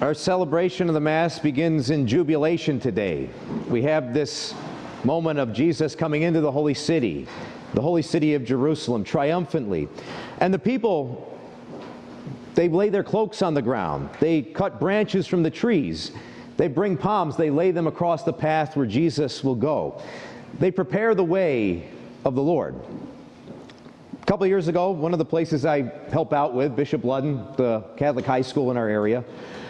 Our celebration of the Mass begins in jubilation today. We have this moment of Jesus coming into the holy city of Jerusalem, triumphantly. And the people, they lay their cloaks on the ground. They cut branches from the trees. They bring palms. They lay them across the path where Jesus will go. They prepare the way of the Lord. A couple of years ago, one of the places I help out with, Bishop Ludden, the Catholic high school in our area,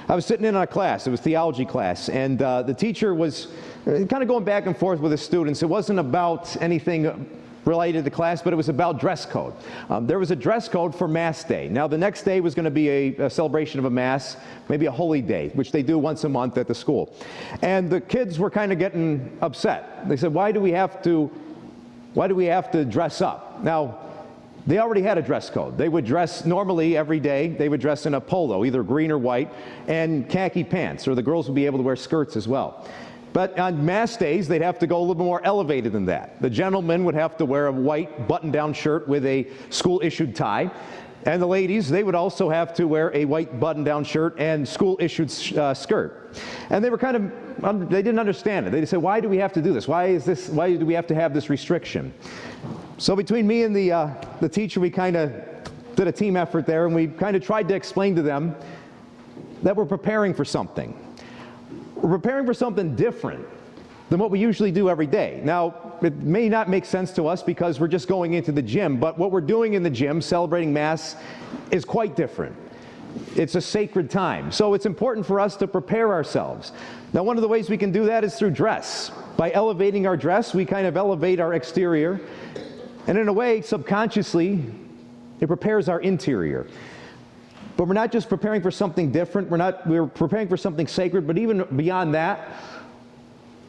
I was sitting in on a class. It was theology class, and the teacher was kind of going back and forth with his students. It wasn't about anything related to class, but it was about dress code. There was a dress code for Mass Day. Now, the next day was going to be a celebration of a Mass, maybe a holy day, which they do once a month at the school. And the kids were kind of getting upset. They said, why do we have to dress up? Now, they already had a dress code. They would dress normally every day. They would dress in a polo, either green or white, and khaki pants, or the girls would be able to wear skirts as well. But on Mass days, they'd have to go a little bit more elevated than that. The gentlemen would have to wear a white button-down shirt with a school-issued tie. And the ladies, they would also have to wear a white button-down shirt and school-issued skirt. And they were they didn't understand it. They said, why do we have to do this? Why do we have to have this restriction? So between me and the teacher, we kind of did a team effort there, and we kind of tried to explain to them that we're preparing for something. We're preparing for something different than what we usually do every day. Now, it may not make sense to us because we're just going into the gym, but what we're doing in the gym, celebrating Mass, is quite different. It's a sacred time. So it's important for us to prepare ourselves. Now, one of the ways we can do that is through dress. By elevating our dress, we kind of elevate our exterior. And in a way, subconsciously, it prepares our interior. But we're not just preparing for something different. We're preparing for something sacred, but even beyond that,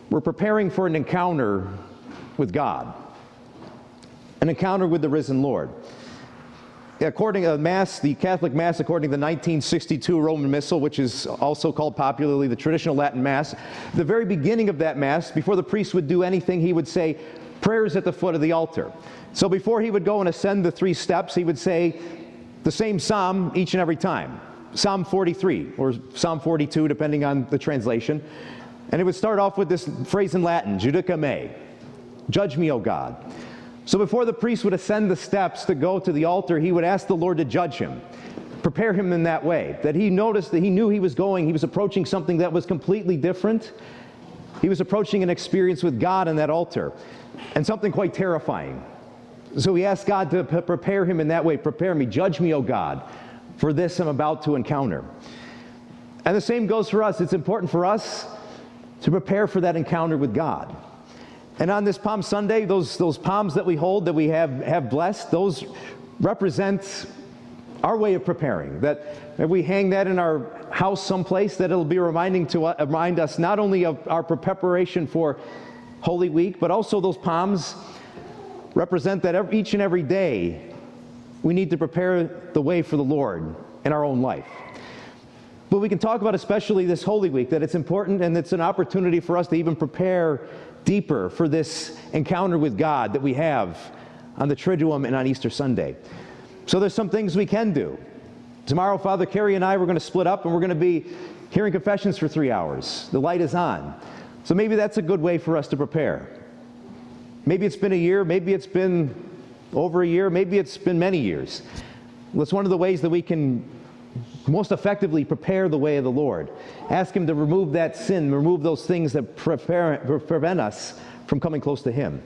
we're preparing for an encounter with God. An encounter with the risen Lord. According to Mass, the Catholic Mass, according to the 1962 Roman Missal, which is also called popularly the traditional Latin Mass, the very beginning of that Mass, before the priest would do anything, he would say, prayers at the foot of the altar. So before he would go and ascend the 3 steps, he would say the same psalm each and every time. Psalm 43 or Psalm 42, depending on the translation. And it would start off with this phrase in Latin, Judica me, judge me, O God. So before the priest would ascend the steps to go to the altar, he would ask the Lord to judge him, prepare him in that way, that he noticed that he knew he was approaching something that was completely different. He was approaching an experience with God on that altar, and something quite terrifying. So he asked God to prepare him in that way. Prepare me, judge me, O God, for this I'm about to encounter. And the same goes for us. It's important for us to prepare for that encounter with God. And on this Palm Sunday, those palms that we hold, that we have blessed, those represent our way of preparing. That if we hang that in our house someplace, that it'll be remind us not only of our preparation for Holy Week, but also those palms represent that each and every day we need to prepare the way for the Lord in our own life. But we can talk about especially this Holy Week, that it's important and it's an opportunity for us to even prepare deeper for this encounter with God that we have on the Triduum and on Easter Sunday. So there's some things we can do. Tomorrow, Father Carey and I, we're going to split up and we're going to be hearing confessions for 3 hours. The light is on. So maybe that's a good way for us to prepare. Maybe it's been a year, maybe it's been over a year, maybe it's been many years. That's one of the ways that we can most effectively prepare the way of the Lord. Ask Him to remove that sin, remove those things that prevent us from coming close to Him.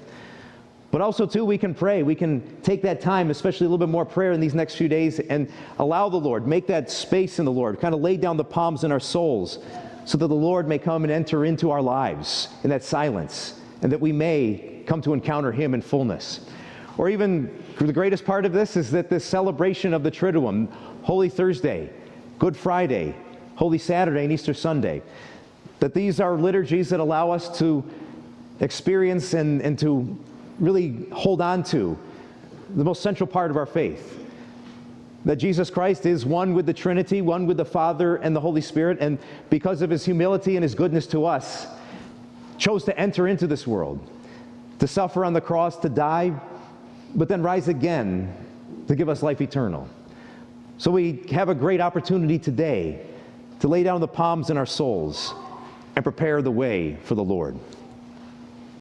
But also, too, we can pray. We can take that time, especially a little bit more prayer in these next few days, and allow the Lord, make that space in the Lord, kind of lay down the palms in our souls so that the Lord may come and enter into our lives in that silence, and that we may come to encounter Him in fullness. Or even, the greatest part of this is that this celebration of the Triduum, Holy Thursday, Good Friday, Holy Saturday, and Easter Sunday, that these are liturgies that allow us to experience and to really hold on to the most central part of our faith. That Jesus Christ is one with the Trinity, one with the Father and the Holy Spirit, and because of His humility and His goodness to us, chose to enter into this world, to suffer on the cross, to die, but then rise again to give us life eternal. So we have a great opportunity today to lay down the palms in our souls and prepare the way for the Lord.